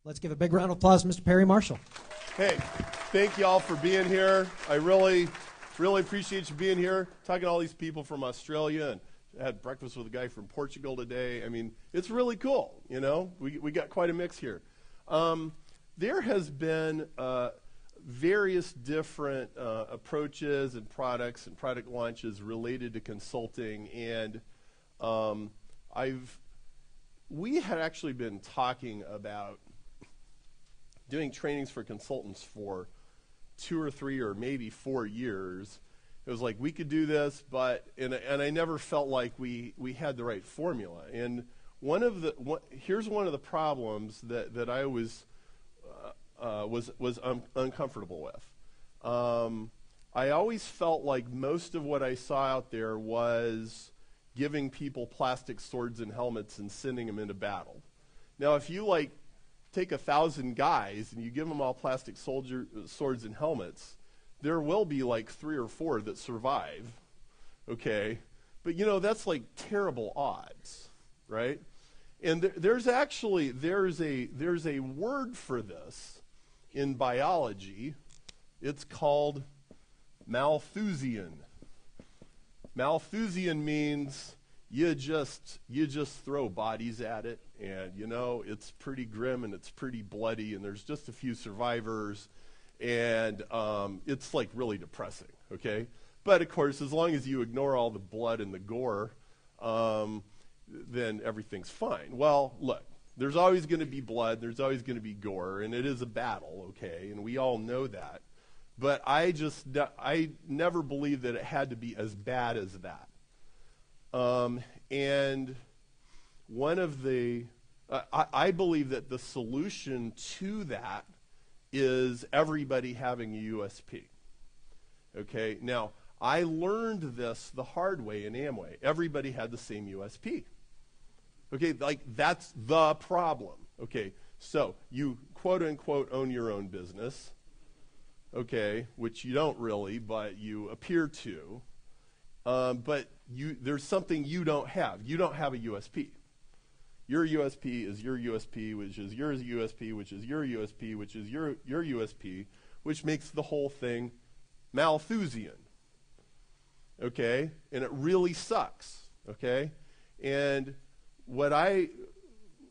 Let's give a big round of applause to Mr. Perry Marshall. Hey, thank you all for being here. I really appreciate you being here. Talking to all these people from Australia, and I had breakfast with a guy from Portugal today. I mean, it's really cool, you know. We got quite a mix here. There has been various different approaches and products and product launches related to consulting, and we had actually been talking about doing trainings for consultants for 2 or 3 or maybe 4 years. It was like we could do this, but and I never felt like we had the right formula. And here's one of the problems that I was uncomfortable with. I always felt like most of what I saw out there was giving people plastic swords and helmets and sending them into battle. Now, if you take 1,000 guys and you give them all plastic swords and helmets, there will be 3 or 4 that survive, okay? But that's terrible odds, right? And there's a word for this in biology. It's called Malthusian. Malthusian means you just throw bodies at it, and it's pretty grim and it's pretty bloody, and there's just a few survivors, and it's really depressing, okay? But of course, as long as you ignore all the blood and the gore, then everything's fine. Well, look, there's always going to be blood, there's always going to be gore, and it is a battle, okay? And we all know that. But I never believed that it had to be as bad as that. And one of I believe that the solution to that is everybody having a USP. Okay, now I learned this the hard way in Amway. Everybody had the same USP. Okay, that's the problem. Okay, so you quote unquote own your own business. Okay, which you don't really, but you appear to. But there's something you don't have. You don't have a USP. Your USP is your USP, which is your USP, which is your USP, which is your USP, which makes the whole thing Malthusian. Okay? And it really sucks. Okay? And what I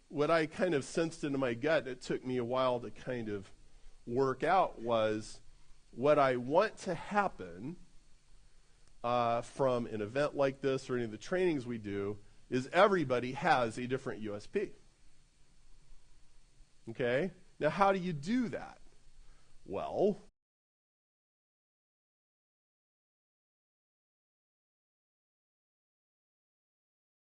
kind of sensed into my gut, it took me a while to kind of work out, was what I want to happen from an event like this or any of the trainings we do is everybody has a different USP. Okay? Now, how do you do that? Well,